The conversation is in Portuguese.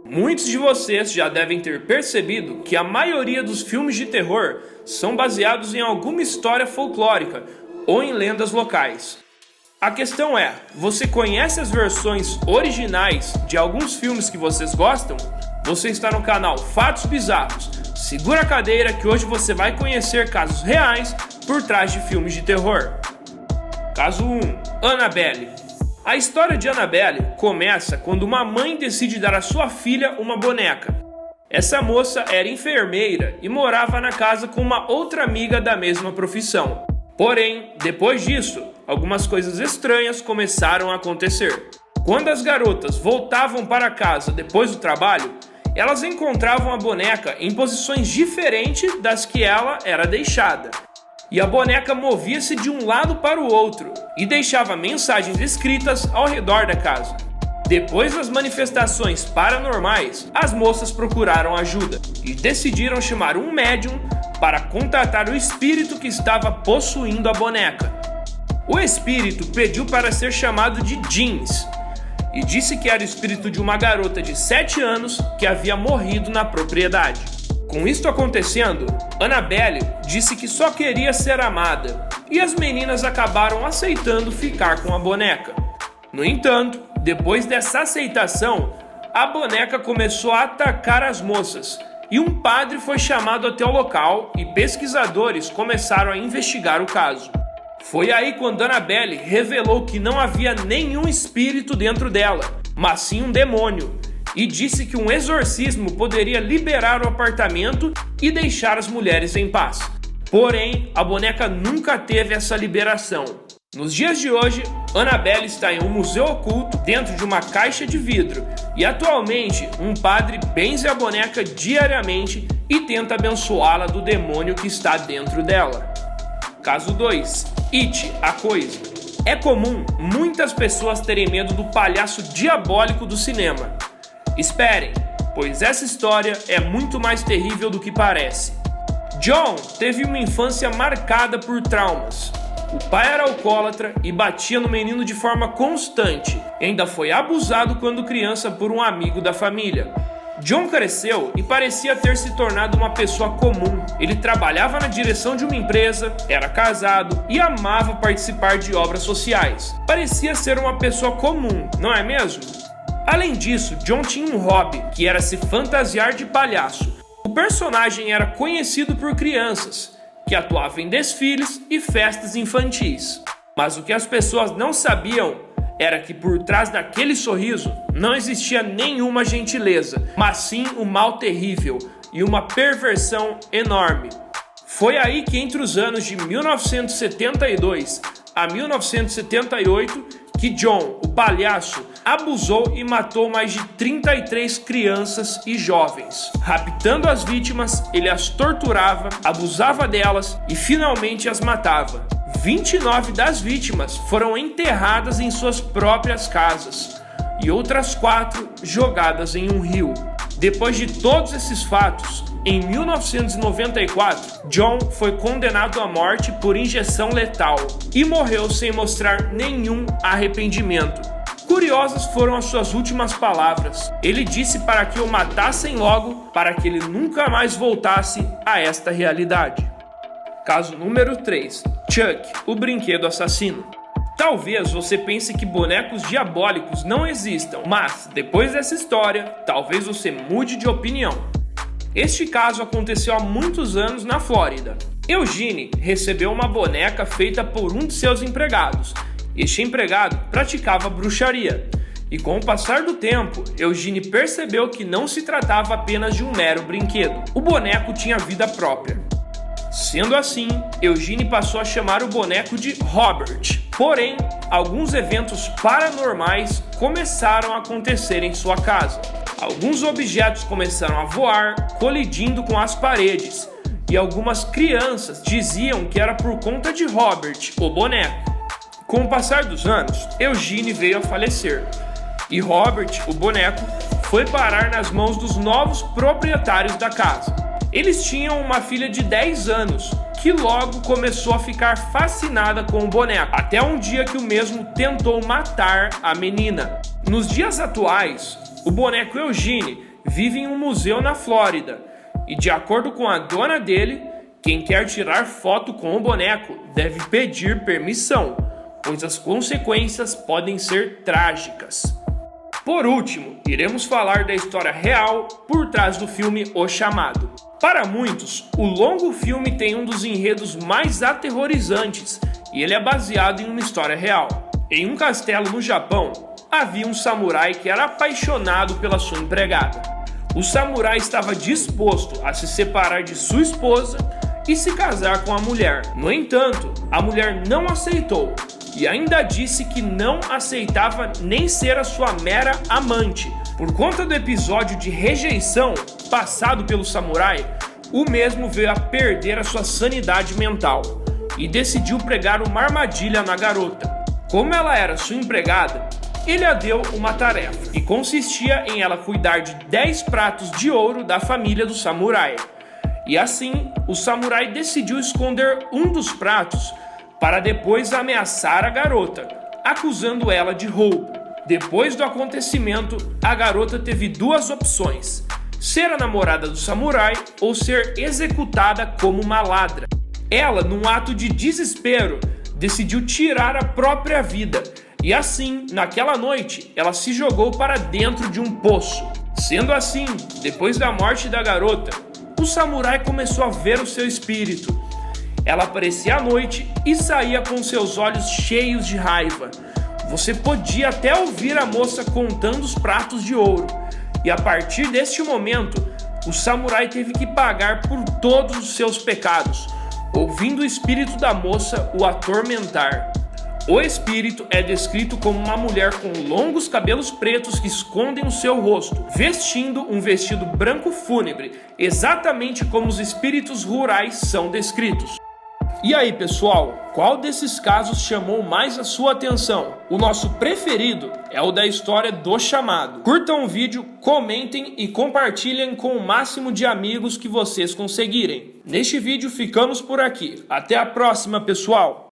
Muitos de vocês já devem ter percebido que a maioria dos filmes de terror são baseados em alguma história folclórica ou em lendas locais. A questão é, você conhece as versões originais de alguns filmes que vocês gostam? Você está no canal Fatos Bizarros. Segura a cadeira que hoje você vai conhecer casos reais por trás de filmes de terror. Caso 1. Annabelle. A história de Annabelle começa quando uma mãe decide dar à sua filha uma boneca. Essa moça era enfermeira e morava na casa com uma outra amiga da mesma profissão. Porém, depois disso, algumas coisas estranhas começaram a acontecer. Quando as garotas voltavam para casa depois do trabalho, elas encontravam a boneca em posições diferentes das que ela era deixada. E a boneca movia-se de um lado para o outro e deixava mensagens escritas ao redor da casa. Depois das manifestações paranormais, as moças procuraram ajuda e decidiram chamar um médium para contatar o espírito que estava possuindo a boneca. O espírito pediu para ser chamado de Jeans e disse que era o espírito de uma garota de 7 anos que havia morrido na propriedade. Com isto acontecendo, Annabelle disse que só queria ser amada, e as meninas acabaram aceitando ficar com a boneca. No entanto, depois dessa aceitação, a boneca começou a atacar as moças, e um padre foi chamado até o local e pesquisadores começaram a investigar o caso. Foi aí quando Annabelle revelou que não havia nenhum espírito dentro dela, mas sim um demônio, e disse que um exorcismo poderia liberar o apartamento e deixar as mulheres em paz. Porém, a boneca nunca teve essa liberação. Nos dias de hoje, Annabelle está em um museu oculto dentro de uma caixa de vidro e atualmente um padre benze a boneca diariamente e tenta abençoá-la do demônio que está dentro dela. Caso 2. It, a Coisa. É comum muitas pessoas terem medo do palhaço diabólico do cinema. Esperem, pois essa história é muito mais terrível do que parece. John teve uma infância marcada por traumas. O pai era alcoólatra e batia no menino de forma constante. Ainda foi abusado quando criança por um amigo da família. John cresceu e parecia ter se tornado uma pessoa comum. Ele trabalhava na direção de uma empresa, era casado e amava participar de obras sociais. Parecia ser uma pessoa comum, não é mesmo? Além disso, John tinha um hobby, que era se fantasiar de palhaço. O personagem era conhecido por crianças, que atuava em desfiles e festas infantis. Mas o que as pessoas não sabiam era que por trás daquele sorriso não existia nenhuma gentileza, mas sim um mal terrível e uma perversão enorme. Foi aí que entre os anos de 1972 a 1978 que John, o palhaço, abusou e matou mais de 33 crianças e jovens. Raptando as vítimas, ele as torturava, abusava delas e finalmente as matava. 29 das vítimas foram enterradas em suas próprias casas e outras 4 jogadas em um rio. Depois de todos esses fatos, em 1994, John foi condenado à morte por injeção letal e morreu sem mostrar nenhum arrependimento. Curiosas foram as suas últimas palavras. Ele disse para que o matassem logo, para que ele nunca mais voltasse a esta realidade. Caso número 3. Chuck, o brinquedo assassino. Talvez você pense que bonecos diabólicos não existam, mas depois dessa história, talvez você mude de opinião. Este caso aconteceu há muitos anos na Flórida. Eugene recebeu uma boneca feita por um de seus empregados. Este empregado praticava bruxaria. E com o passar do tempo, Eugene percebeu que não se tratava apenas de um mero brinquedo. O boneco tinha vida própria. Sendo assim, Eugene passou a chamar o boneco de Robert. Porém, alguns eventos paranormais começaram a acontecer em sua casa. Alguns objetos começaram a voar, colidindo com as paredes, e algumas crianças diziam que era por conta de Robert, o boneco. Com o passar dos anos, Eugene veio a falecer, e Robert, o boneco, foi parar nas mãos dos novos proprietários da casa. Eles tinham uma filha de 10 anos, que logo começou a ficar fascinada com o boneco, até um dia que o mesmo tentou matar a menina. Nos dias atuais, o boneco Eugene vive em um museu na Flórida. E de acordo com a dona dele, quem quer tirar foto com o boneco deve pedir permissão, pois as consequências podem ser trágicas. Por último, iremos falar da história real por trás do filme O Chamado. Para muitos, o longo filme tem um dos enredos mais aterrorizantes e ele é baseado em uma história real. Em um castelo no Japão, havia um samurai que era apaixonado pela sua empregada. O samurai estava disposto a se separar de sua esposa e se casar com a mulher. No entanto, a mulher não aceitou e ainda disse que não aceitava nem ser a sua mera amante. Por conta do episódio de rejeição passado pelo samurai, o mesmo veio a perder a sua sanidade mental e decidiu pregar uma armadilha na garota. Como ela era sua empregada, ele a deu uma tarefa, que consistia em ela cuidar de 10 pratos de ouro da família do samurai. E assim, o samurai decidiu esconder um dos pratos para depois ameaçar a garota, acusando ela de roubo. Depois do acontecimento, a garota teve duas opções: ser a namorada do samurai ou ser executada como uma ladra. Ela, num ato de desespero, decidiu tirar a própria vida. E assim, naquela noite, ela se jogou para dentro de um poço. Sendo assim, depois da morte da garota, o samurai começou a ver o seu espírito. Ela aparecia à noite e saía com seus olhos cheios de raiva. Você podia até ouvir a moça contando os pratos de ouro. E a partir deste momento, o samurai teve que pagar por todos os seus pecados, ouvindo o espírito da moça o atormentar. O espírito é descrito como uma mulher com longos cabelos pretos que escondem o seu rosto, vestindo um vestido branco fúnebre, exatamente como os espíritos rurais são descritos. E aí, pessoal, qual desses casos chamou mais a sua atenção? O nosso preferido é o da história do Chamado. Curtam o vídeo, comentem e compartilhem com o máximo de amigos que vocês conseguirem. Neste vídeo ficamos por aqui. Até a próxima, pessoal!